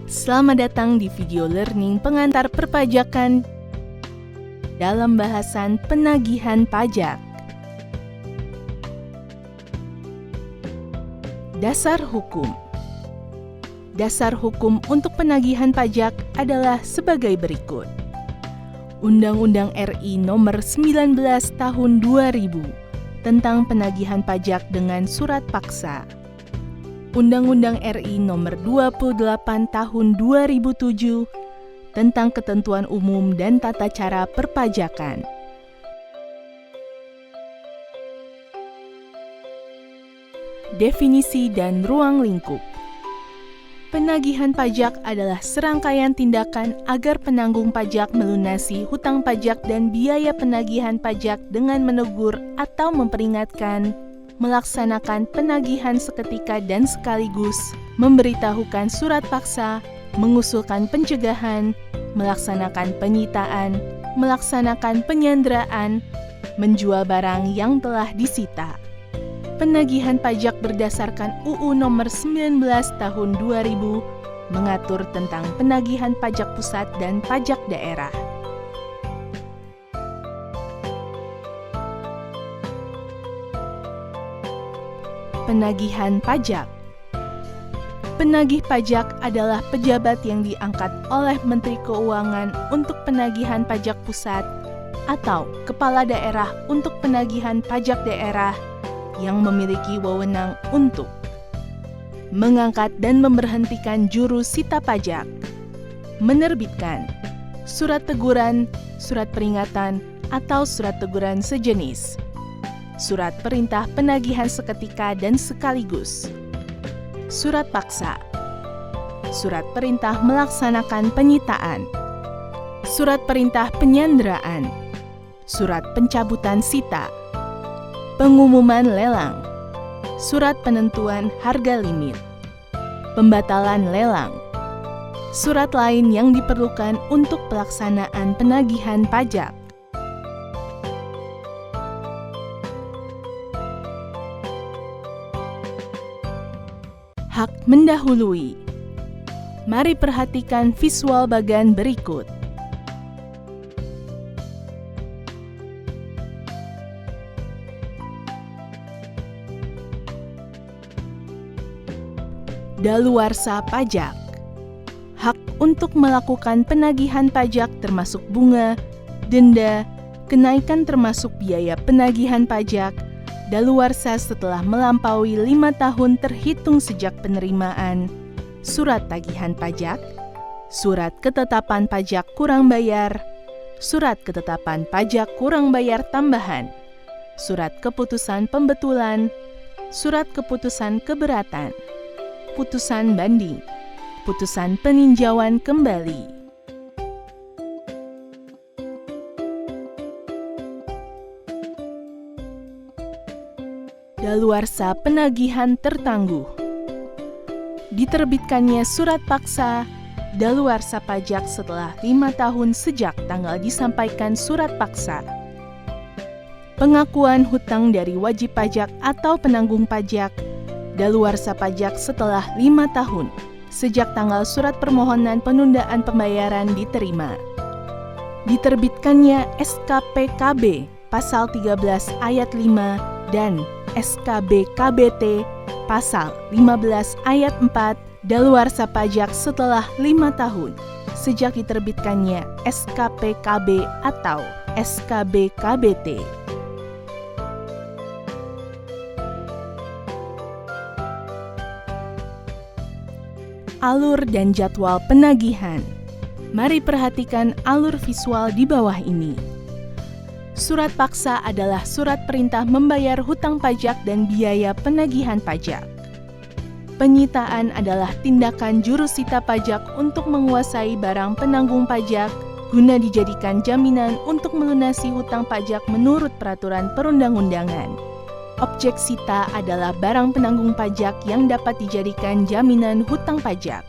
Selamat datang di video learning pengantar perpajakan dalam bahasan penagihan pajak. Dasar hukum. Dasar hukum untuk penagihan pajak adalah sebagai berikut. Undang-Undang RI Nomor 19 Tahun 2000 tentang penagihan pajak dengan surat paksa. Undang-Undang RI Nomor 28 Tahun 2007 tentang ketentuan umum dan tata cara perpajakan. Definisi dan ruang lingkup. Penagihan pajak adalah serangkaian tindakan agar penanggung pajak melunasi hutang pajak dan biaya penagihan pajak dengan menegur atau memperingatkan, melaksanakan penagihan seketika dan sekaligus, memberitahukan surat paksa, mengusulkan pencegahan, melaksanakan penyitaan, melaksanakan penyanderaan, menjual barang yang telah disita. Penagihan pajak berdasarkan UU Nomor 19 Tahun 2000 mengatur tentang penagihan pajak pusat dan pajak daerah. Penagihan pajak. Penagih pajak adalah pejabat yang diangkat oleh Menteri Keuangan untuk penagihan pajak pusat atau kepala daerah untuk penagihan pajak daerah yang memiliki wewenang untuk mengangkat dan memberhentikan juru sita pajak, menerbitkan surat teguran, surat peringatan, atau surat teguran sejenis, surat perintah penagihan seketika dan sekaligus, surat paksa, surat perintah melaksanakan penyitaan, surat perintah penyanderaan, surat pencabutan sita, pengumuman lelang, surat penentuan harga limit, pembatalan lelang, surat lain yang diperlukan untuk pelaksanaan penagihan pajak. Hak mendahului. Mari perhatikan visual bagan berikut. Daluarsa pajak. Hak untuk melakukan penagihan pajak termasuk bunga, denda, kenaikan termasuk biaya penagihan pajak, daluarsa setelah melampaui 5 tahun terhitung sejak penerimaan, surat tagihan pajak, surat ketetapan pajak kurang bayar, surat ketetapan pajak kurang bayar tambahan, surat keputusan pembetulan, surat keputusan keberatan, putusan banding, putusan peninjauan kembali. Daluarsa penagihan tertangguh. Diterbitkannya surat paksa daluarsa pajak setelah 5 tahun sejak tanggal disampaikan surat paksa. Pengakuan hutang dari wajib pajak atau penanggung pajak daluarsa pajak setelah 5 tahun sejak tanggal surat permohonan penundaan pembayaran diterima. Diterbitkannya SKPKB Pasal 13 Ayat 5 dan SKB-KBT Pasal 15 Ayat 4 daluarsa pajak setelah 5 tahun sejak diterbitkannya SKPKB atau SKB-KBT. Alur dan jadwal penagihan. Mari perhatikan alur visual di bawah ini. Surat paksa adalah surat perintah membayar hutang pajak dan biaya penagihan pajak. Penyitaan adalah tindakan juru sita pajak untuk menguasai barang penanggung pajak guna dijadikan jaminan untuk melunasi hutang pajak menurut peraturan perundang-undangan. Objek sita adalah barang penanggung pajak yang dapat dijadikan jaminan hutang pajak.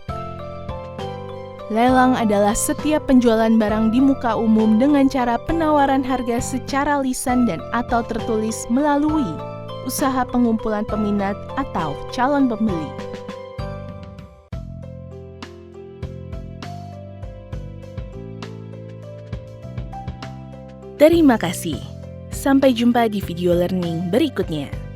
Lelang adalah setiap penjualan barang di muka umum dengan cara penawaran harga secara lisan dan atau tertulis melalui usaha pengumpulan peminat atau calon pembeli. Terima kasih. Sampai jumpa di video learning berikutnya.